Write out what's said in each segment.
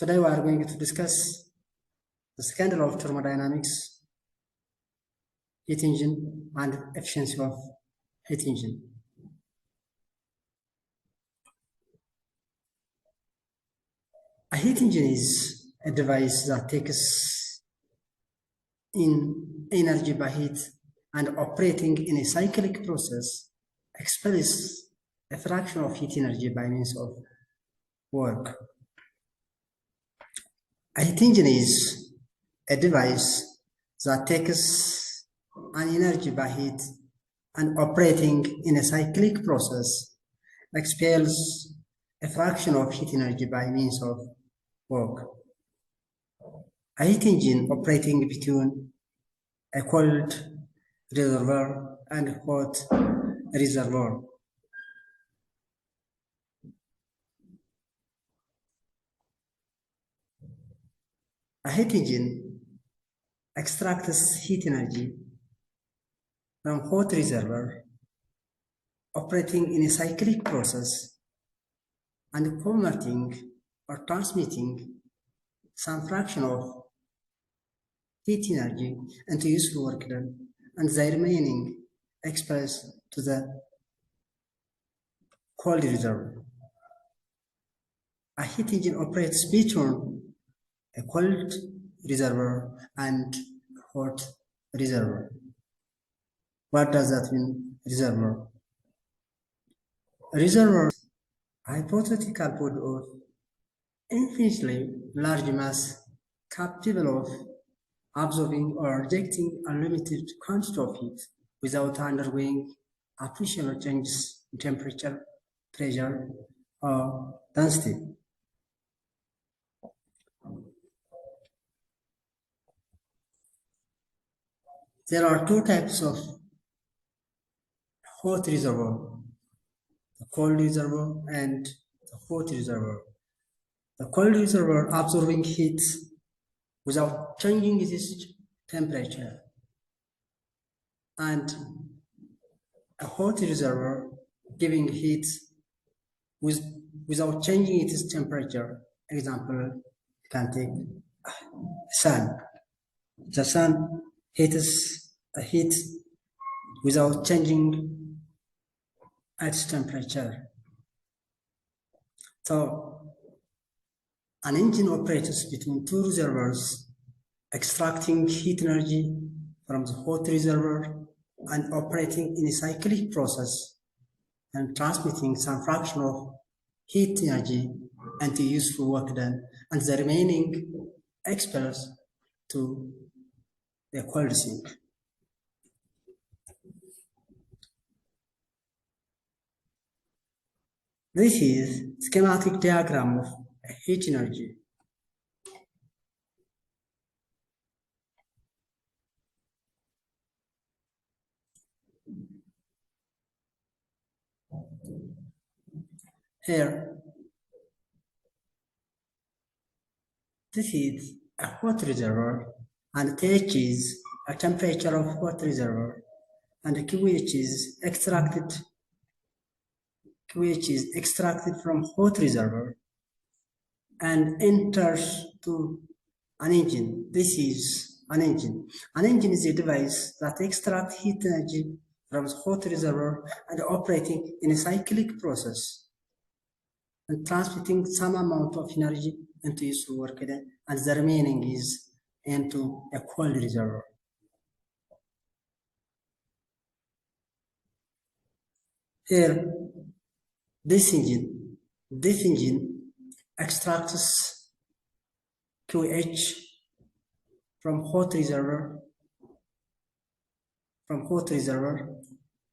Today we are going to discuss the second law of thermodynamics, heat engine and efficiency of heat engine. A heat engine is a device that takes in energy by heat and operating in a cyclic process expels a fraction of heat energy by means of work. A heat engine is a device that takes an energy by heat and operating in a cyclic process expels a fraction of heat energy by means of work. A heat engine operating between a cold reservoir and a hot reservoir. A heat engine extracts heat energy from hot reservoir operating in a cyclic process and converting or transmitting some fraction of heat energy into useful work done, and the remaining expressed to the cold reservoir. A heat engine operates between a cold reservoir and hot reservoir. What does that mean, reservoir? A reservoir is a hypothetical body of infinitely large mass capable of absorbing or rejecting unlimited quantity of heat without undergoing appreciable changes in temperature, pressure, or density. There are two types of hot reservoir, the cold reservoir and the hot reservoir. The cold reservoir absorbing heat without changing its temperature, and a hot reservoir giving heat without changing its temperature. Example, you can take sun. The sun heats a heat without changing its temperature. So an engine operates between two reservoirs, extracting heat energy from the hot reservoir and operating in a cyclic process and transmitting some fraction of heat energy into useful work done, and the remaining expels to the cold sink. This is schematic diagram of heat energy. Here, this is a hot reservoir, and TH is a temperature of hot reservoir, and QH is extracted from hot reservoir and enters to an engine. This is an engine. An engine is a device that extracts heat energy from the hot reservoir and operating in a cyclic process and transmitting some amount of energy into useful work done, and the remaining is into a cold reservoir. Here, this engine extracts QH from hot reservoir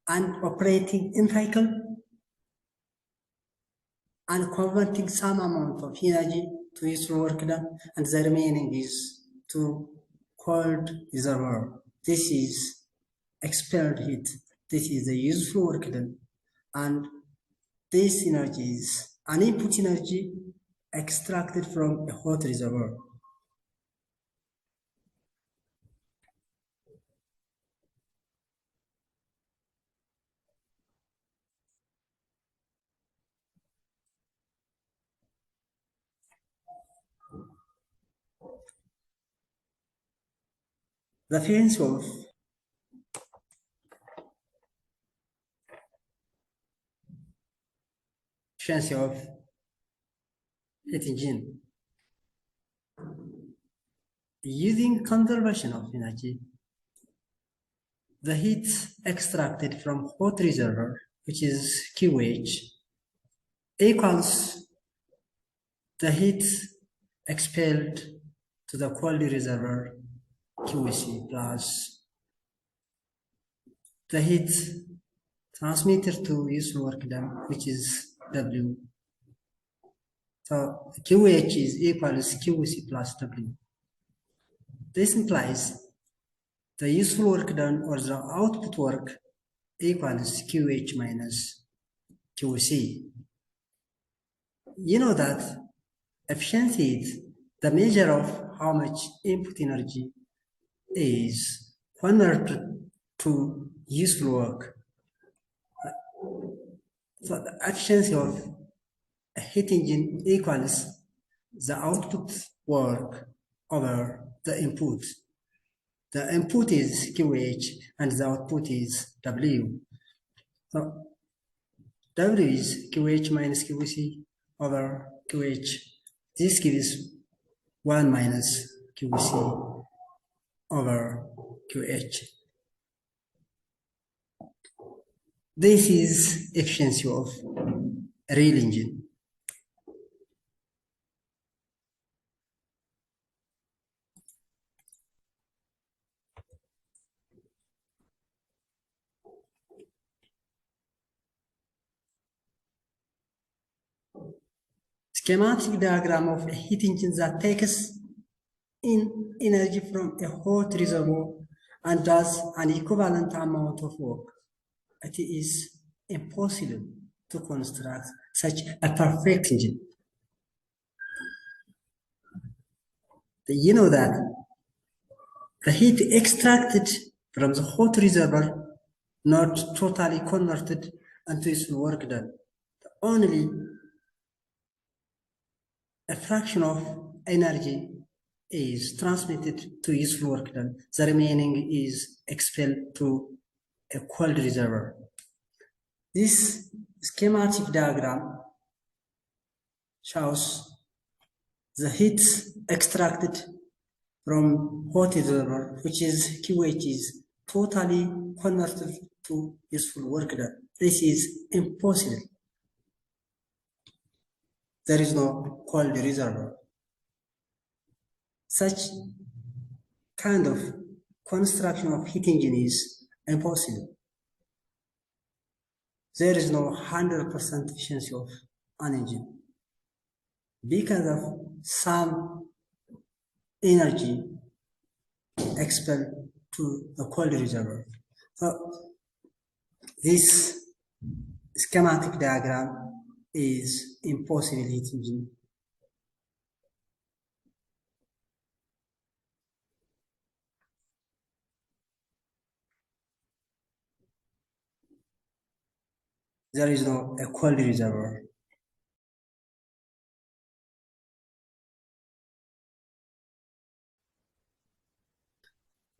and operating in cycle and converting some amount of energy to useful work done, and the remaining is to cold reservoir. This is expelled heat. This is the useful work done, and this energy is an input energy extracted from a hot reservoir. The efficiency of heat engine. Using conservation of energy, the heat extracted from hot reservoir, which is QH, equals the heat expelled to the cold reservoir, QC, plus the heat transmitted to useful work done, which is W. So QH is equals QC plus W. This implies the useful work done or the output work equals QH minus QC. You know that efficiency is the measure of how much input energy is converted to useful work. So the efficiency of a heat engine equals the output work over the input. The input is QH and the output is W. So W is QH minus QC over QH. This gives 1 minus QC over QH. This is efficiency of a real engine. Schematic diagram of a heat engine that takes in energy from a hot reservoir and does an equivalent amount of work. It is impossible to construct such a perfect engine. You know that the heat extracted from the hot reservoir not totally converted into useful work done. Only a fraction of energy is transmitted to useful work done. The remaining is expelled to a cold reservoir. This schematic diagram shows the heat extracted from hot reservoir, which is QH, is totally converted to useful work done. This is impossible. There is no cold reservoir. Such kind of construction of heat engine is impossible. There is no 100% efficiency of an engine because of some energy expelled to the cold reservoir. So this schematic diagram is impossible heat engine. There is no a cold reservoir.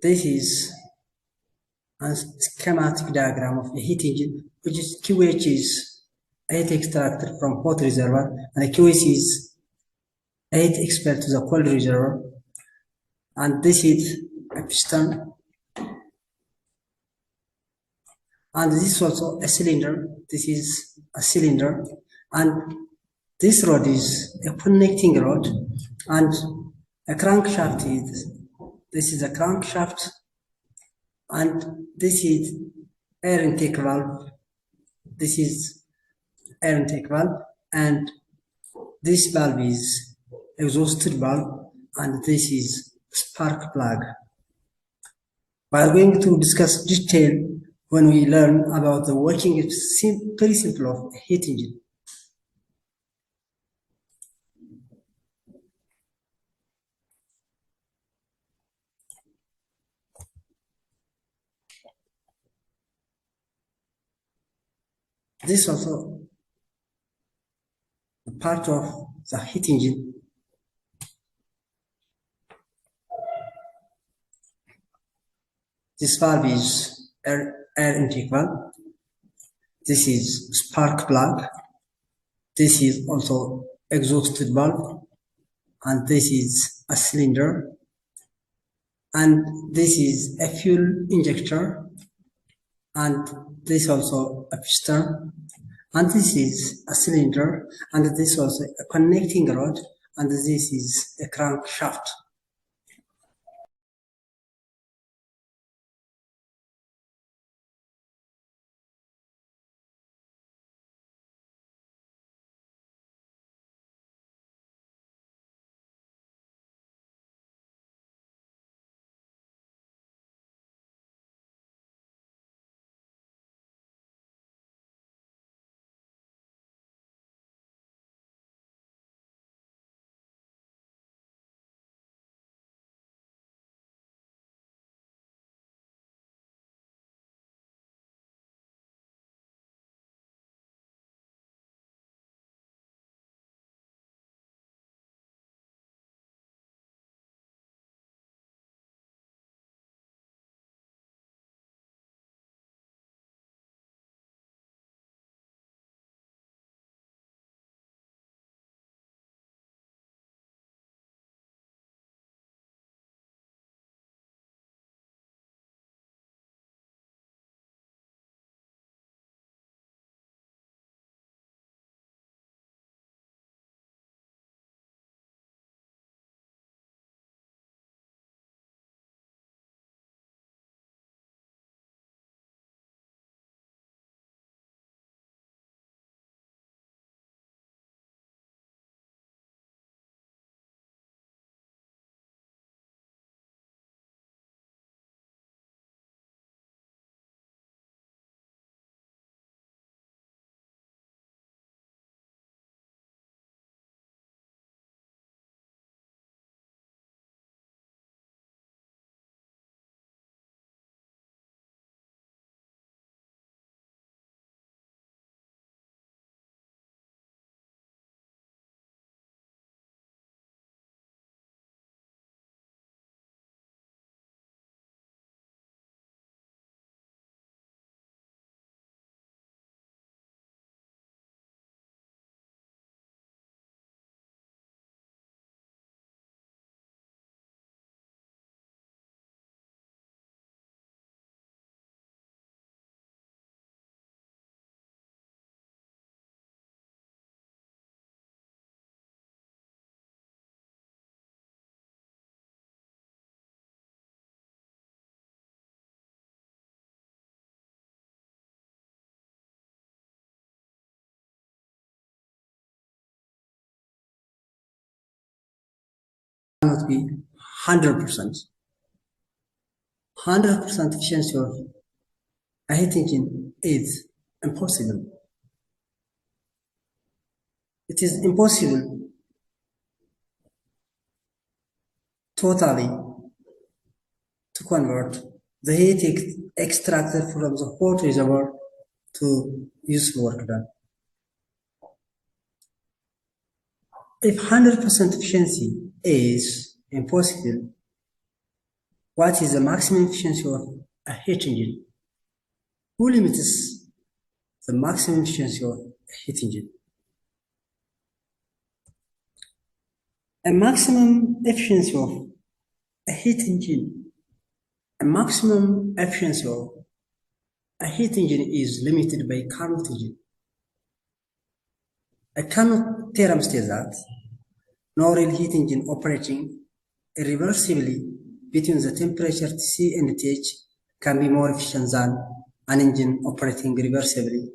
This is a schematic diagram of a heat engine, which is QH is heat extracted from hot reservoir, and QC is heat expelled to the cold reservoir. And this is a piston, and this is also a cylinder. This is a cylinder, and this rod is a connecting rod, and a crankshaft is, this is a crankshaft, and this is air intake valve. This is air intake valve, and this valve is exhaust valve, and this is spark plug. We are going to discuss detail when we learn about the working principle of a heat engine. This is also a part of the heat engine. This valve is air intake valve. This is spark plug. This is also exhaust valve, and this is a cylinder, and this is a fuel injector, and this also a piston, and this is a cylinder, and this also a connecting rod, and this is a crankshaft. Cannot be 100%. 100% efficiency of a heat engine is impossible. It is impossible totally to convert the heat extracted from the hot reservoir to useful work done. If 100% efficiency is impossible, what is the maximum efficiency of a heat engine? Who limits the maximum efficiency of a heat engine? A maximum efficiency of a heat engine. A maximum efficiency of a heat engine is limited by Carnot engine. A Carnot theorem states that no real heat engine operating irreversibly between the temperature Tc and Th can be more efficient than an engine operating reversibly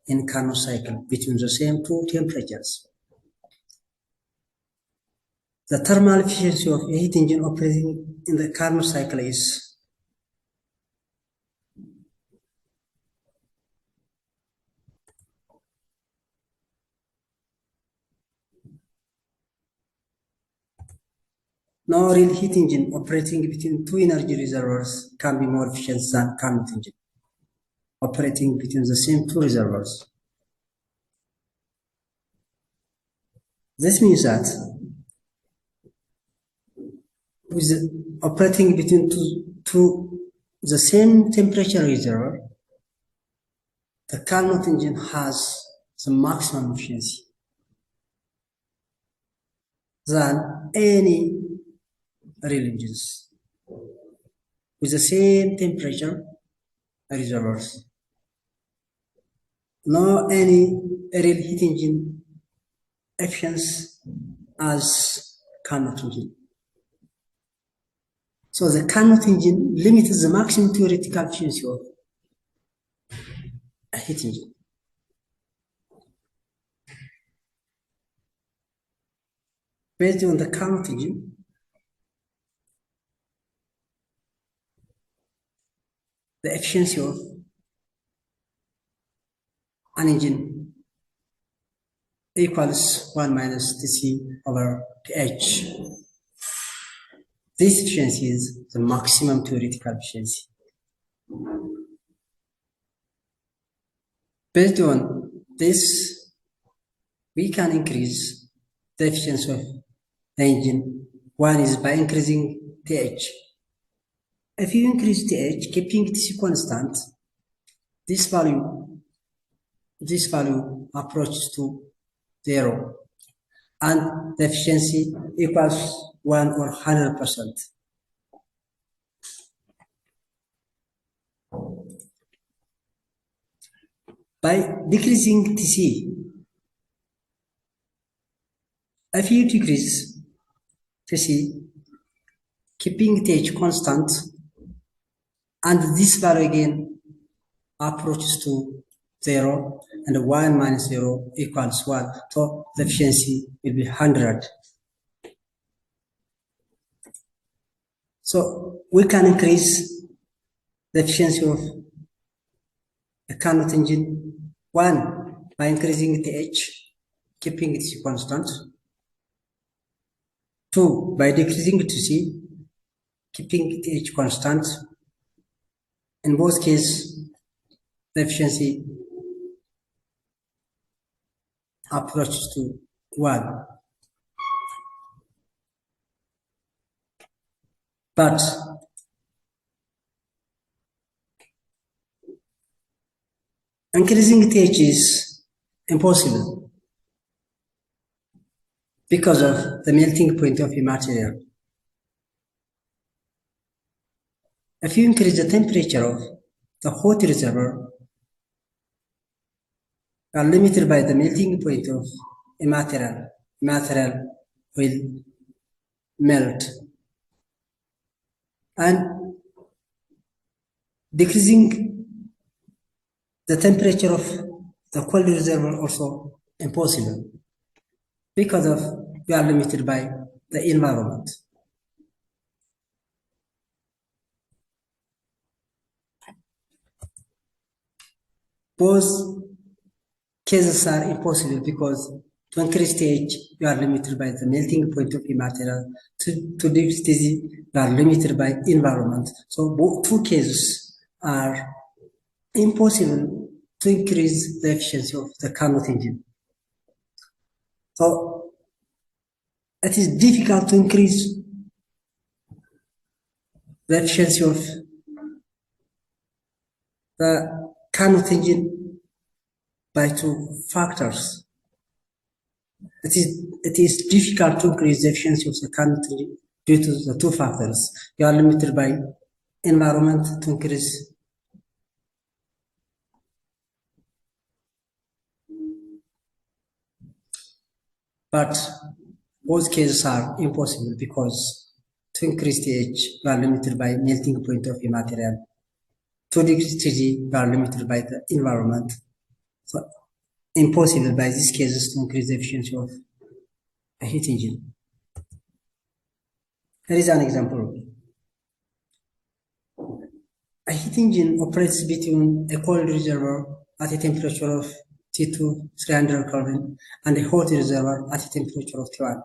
in Carnot cycle between the same two temperatures. The thermal efficiency of a heat engine operating in the Carnot cycle is no real heat engine operating between two energy reservoirs can be more efficient than Carnot engine operating between the same two reservoirs. This means that with operating between two the same temperature reservoir, the Carnot engine has the maximum efficiency than any real engines with the same temperature reservoirs. No any real heat engine efficiency as Carnot engine. So the Carnot engine limits the maximum theoretical efficiency of a heat engine. Based on the Carnot engine, the efficiency of an engine equals 1 minus Tc over Th. This efficiency is the maximum theoretical efficiency. Based on this, we can increase the efficiency of the engine. One is by increasing Th. If you increase Th, keeping Tc constant, this value approaches to 0, and the efficiency equals 1 or 100%. By decreasing Tc, if you decrease Tc, keeping Th constant, and this value again approaches to 0, and 1 minus 0 equals 1, so the efficiency will be 100. So we can increase the efficiency of a Carnot engine, 1 by increasing Th, keeping it constant, 2 by decreasing Tc, keeping Th constant. In both cases, the efficiency approaches to 1. But increasing Th is impossible because of the melting point of a material. If you increase the temperature of the hot reservoir, you are limited by the melting point of a material. Material will melt. And decreasing the temperature of the cold reservoir also impossible because of we are limited by the environment. Both cases are impossible because to increase Th, you are limited by the melting point of the material. To decrease Tc, you are limited by environment. So both two cases are impossible to increase the efficiency of the Carnot engine. So it is difficult to increase the efficiency of the Carnot engine by 2 factors. It is difficult to increase the efficiency of the Carnot engine due to the 2 factors. You are limited by environment to increase but both cases are impossible because to increase Th, you are limited by melting point of a material. To decrease Tc, you are limited by the environment. So impossible by these cases to increase the efficiency of a heat engine. Here is an example. A heat engine operates between a cold reservoir at a temperature of T2 300 Kelvin and a hot reservoir at a temperature of T1.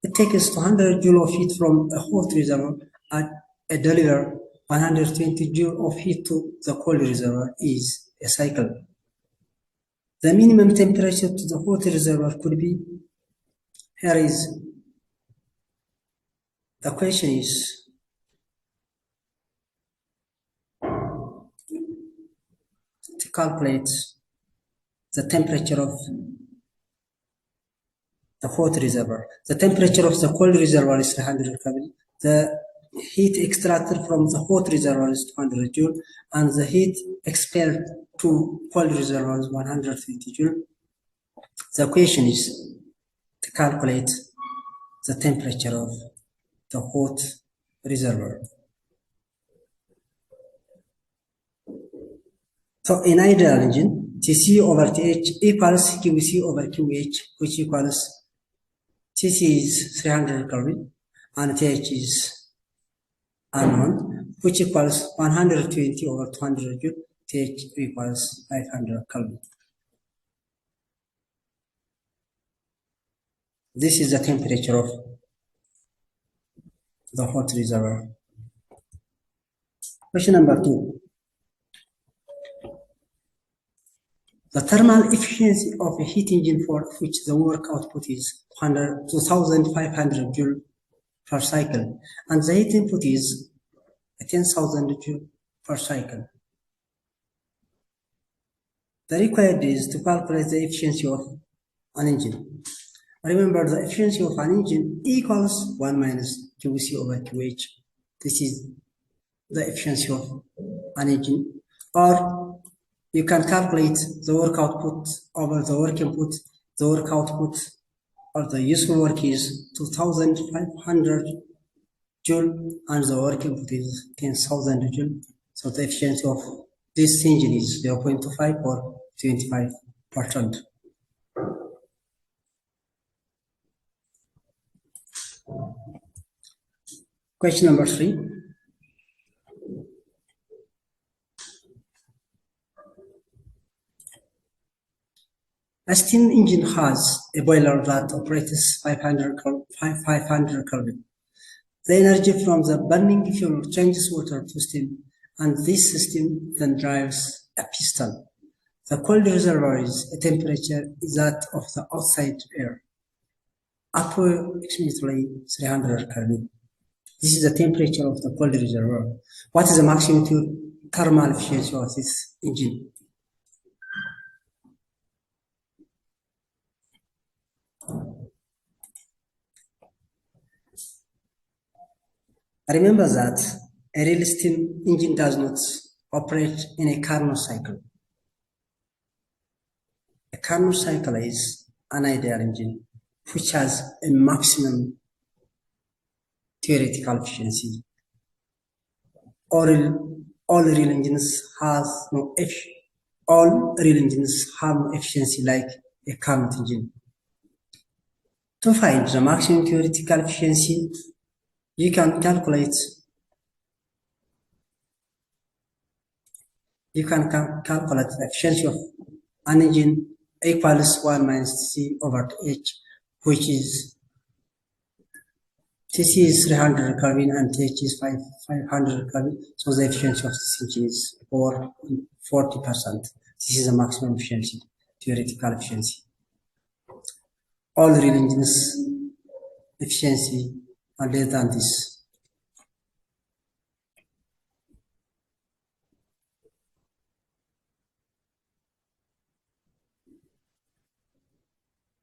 It takes 200 joule of heat from a hot reservoir and deliver 120 joule of heat to the cold reservoir is a cycle. The minimum temperature to the hot reservoir could be, here is, the question is, calculate the temperature of the hot reservoir. The temperature of the cold reservoir is 300 Kelvin. The heat extracted from the hot reservoir is 200 joule, and the heat expelled to cold reservoir is 150 joule. The question is to calculate the temperature of the hot reservoir. So in ideal engine, Tc over Th equals Qc over Qh, which equals Tc is 300 Kelvin and Th is unknown, which equals 120 over 200 joule. Th equals 500 Kelvin. This is the temperature of the hot reservoir. Question number 2. The thermal efficiency of a heat engine for which the work output is 2,500 joule per cycle and the heat input is 10,000 joule per cycle. The required is to calculate the efficiency of an engine. Remember, the efficiency of an engine equals 1 minus Qc over Qh. This is the efficiency of an engine. Or you can calculate the work output over the work input. The work output or the useful work is 2,500 joule and the work input is 10,000 joule. So the efficiency of this engine is 0.25 or 25%. Question number 3. A steam engine has a boiler that operates 500 Kelvin. The energy from the burning fuel changes water to steam, and this system then drives a piston. The cold reservoir is a temperature that of the outside air, approximately 300 Kelvin. This is the temperature of the cold reservoir. What is the maximum thermal efficiency of this engine? Remember that a real steam engine does not operate in a Carnot cycle. A Carnot cycle is an ideal engine which has a maximum theoretical efficiency. All real engines have no efficiency like a Carnot engine. To find the maximum theoretical efficiency, you can calculate the efficiency of an engine equals 1 minus C over H, which is Tc is 300 Kelvin and Th is 500 Kelvin. So the efficiency of this engine is 40%. This is the maximum efficiency, theoretical efficiency. All real engines efficiency are less than this.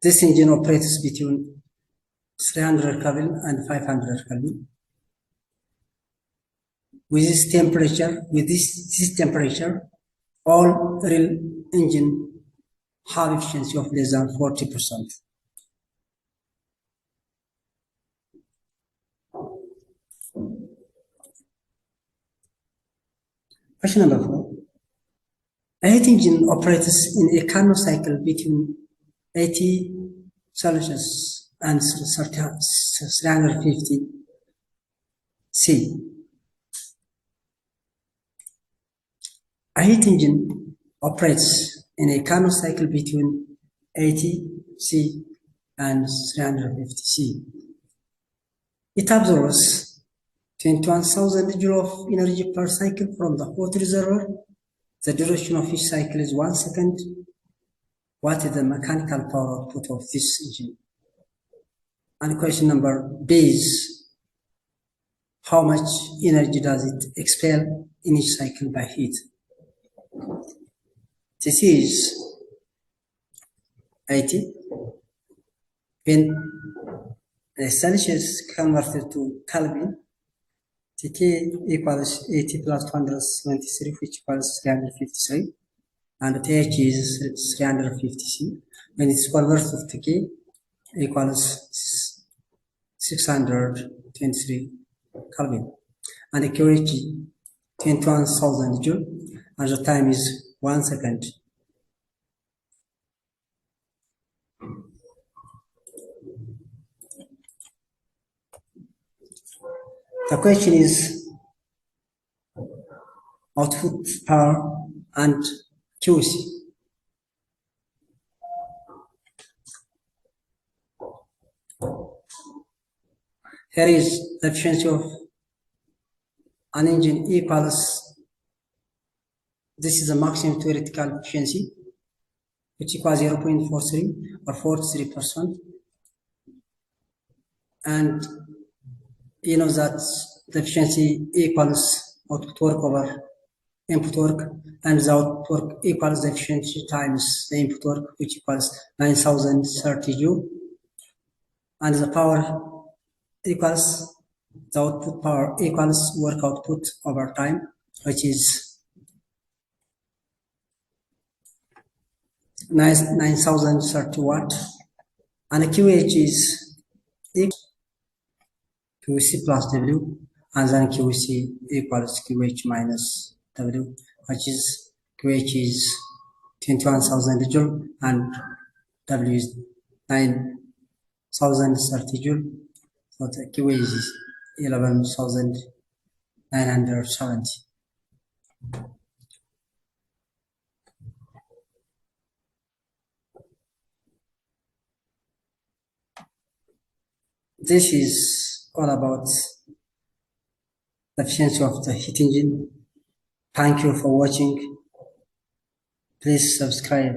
This engine operates between 300 Kelvin and 500 Kelvin. With this temperature, all real engine have efficiency of less than 40%. Question number 4. A heat engine operates in a Carnot cycle between 80 Celsius and 350 C. A heat engine operates in a Carnot cycle between 80 C and 350 C. It absorbs 21,000 joule of energy per cycle from the hot reservoir. The duration of each cycle is 1 second. What is the mechanical power output of this engine? And question number B is, how much energy does it expel in each cycle by heat? This is 80. When Celsius converted to Kelvin, Tk equals 80 plus 273, which equals 353, and Th is 350C. When it's converted to K, equals 623 Kelvin, and the QH 21,000 joule, and the time is 1 second. The question is output power and QC. Here is the efficiency of an engine equals, this is the maximum theoretical efficiency, which equals 0.43 or 43%. And you know that the efficiency equals output work over input work, and the output work equals the efficiency times the input work, which equals 9,030 joule, and the power equals the output power equals work output over time, which is 9,030 watt, and the QH is QC plus W, and then QC equals QH minus W, which is QH is 21,000 joule and W is 9,030 joule, so the QH is 11,970. This is all about the efficiency of the heat engine. Thank you for watching. Please subscribe.